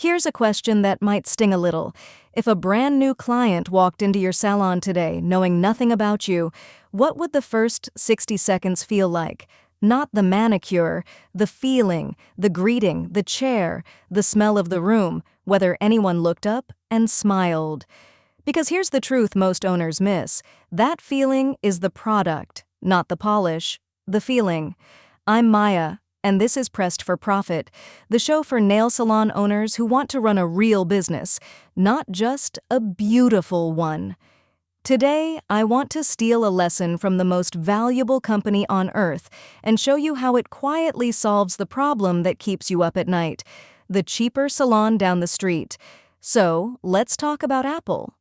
Here's a question that might sting a little. If a brand new client walked into your salon today knowing nothing about you, what would the first 60 seconds feel like? Not the manicure, the feeling, the greeting, the chair, the smell of the room, whether anyone looked up and smiled. Because here's the truth most owners miss. That feeling is the product, not the polish. The feeling. I'm Maya, and this is Pressed for Profit, the show for nail salon owners who want to run a real business, not just a beautiful one. Today, I want to steal a lesson from the most valuable company on earth and show you how it quietly solves the problem that keeps you up at night, the cheaper salon down the street. So, let's talk about Apple.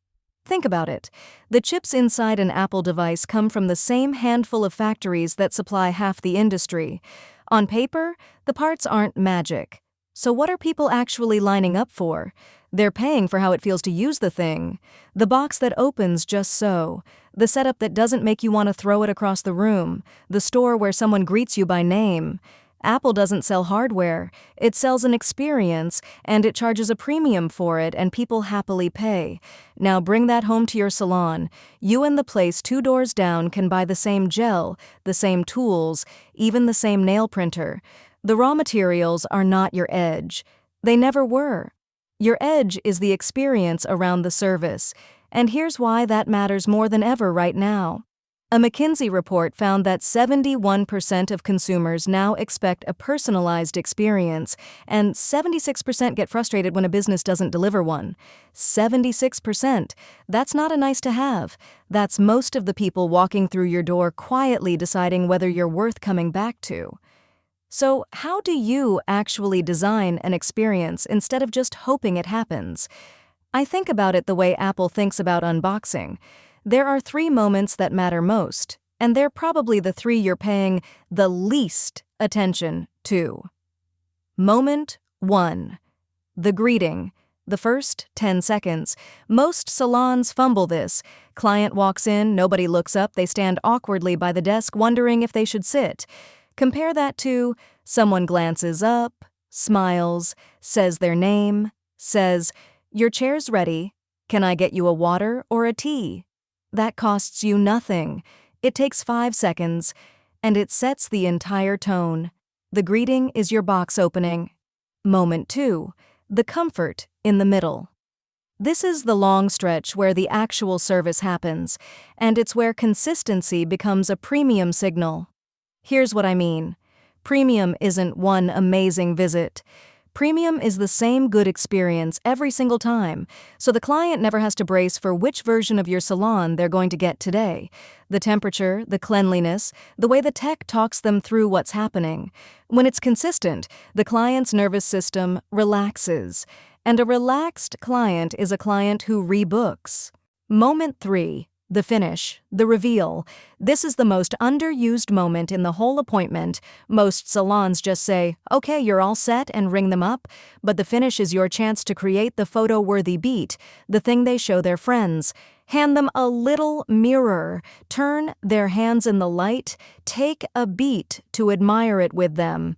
Think about it. The chips inside an Apple device come from the same handful of factories that supply half the industry. On paper, the parts aren't magic. So what are people actually lining up for? They're paying for how it feels to use the thing. The box that opens just so. The setup that doesn't make you want to throw it across the room. The store where someone greets you by name. Apple doesn't sell hardware. It sells an experience, and it charges a premium for it, and people happily pay. Now bring that home to your salon. You and the place 2 doors down can buy the same gel, the same tools, even the same nail printer. The raw materials are not your edge. They never were. Your edge is the experience around the service. And here's why that matters more than ever right now. A McKinsey report found that 71% of consumers now expect a personalized experience, and 76% get frustrated when a business doesn't deliver one. 76%. That's not a nice to have. That's most of the people walking through your door quietly deciding whether you're worth coming back to. So, how do you actually design an experience instead of just hoping it happens? I think about it the way Apple thinks about unboxing. There are 3 moments that matter most, and they're probably the 3 you're paying the least attention to. Moment 1. The greeting. The first 10 seconds. Most salons fumble this. Client walks in, nobody looks up, they stand awkwardly by the desk wondering if they should sit. Compare that to someone glances up, smiles, says their name, says, "Your chair's ready. Can I get you a water or a tea?" That costs you nothing. It takes 5 seconds, and it sets the entire tone. The greeting is your box opening. Moment 2. The comfort in the middle. This is the long stretch where the actual service happens, and it's where consistency becomes a premium signal. Here's what I mean. Premium isn't one amazing visit. Premium is the same good experience every single time, so the client never has to brace for which version of your salon they're going to get today. The temperature, the cleanliness, the way the tech talks them through what's happening. When it's consistent, the client's nervous system relaxes, and a relaxed client is a client who rebooks. Moment 3. The finish, the reveal. This is the most underused moment in the whole appointment. Most salons just say, "Okay, you're all set," and ring them up. But the finish is your chance to create the photo-worthy beat, the thing they show their friends. Hand them a little mirror. Turn their hands in the light. Take a beat to admire it with them.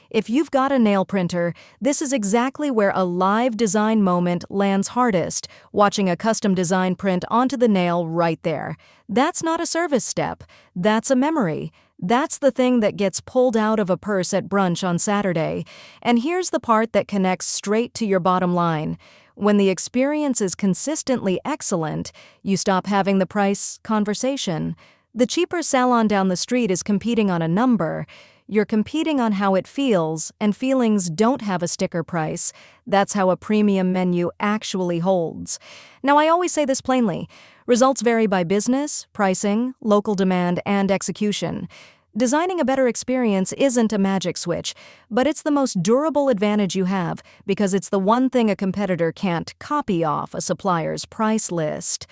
If you've got a nail printer, this is exactly where a live design moment lands hardest, watching a custom design print onto the nail right there. That's not a service step. That's a memory. That's the thing that gets pulled out of a purse at brunch on Saturday. And here's the part that connects straight to your bottom line. When the experience is consistently excellent, you stop having the price conversation. The cheaper salon down the street is competing on a number. You're competing on how it feels, and feelings don't have a sticker price. That's how a premium menu actually holds. Now, I always say this plainly. Results vary by business, pricing, local demand, and execution. Designing a better experience isn't a magic switch, but it's the most durable advantage you have because it's the one thing a competitor can't copy off a supplier's price list.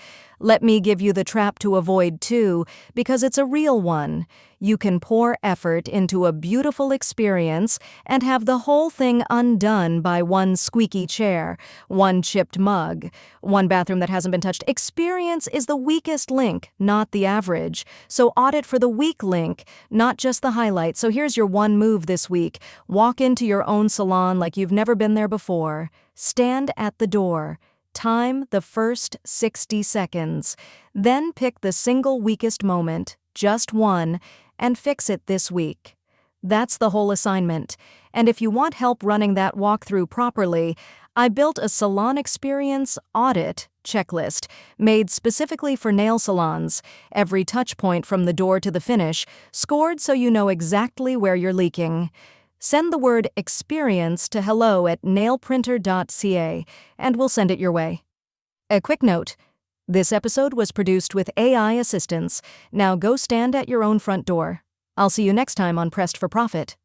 Let me give you the trap to avoid too, because it's a real one. You can pour effort into a beautiful experience and have the whole thing undone by one squeaky chair, one chipped mug, one bathroom that hasn't been touched. Experience is the weakest link, not the average. So audit for the weak link, not just the highlight. So here's your one move this week. Walk into your own salon like you've never been there before. Stand at the door. Time the first 60 seconds. Then pick the single weakest moment, just one, and fix it this week. That's the whole assignment. And if you want help running that walkthrough properly, I built a salon experience audit checklist made specifically for nail salons, every touch point from the door to the finish, scored so you know exactly where you're leaking. Send the word experience to hello@nailprinter.ca and we'll send it your way. A quick note. This episode was produced with AI assistance. Now go stand at your own front door. I'll see you next time on Pressed for Profit.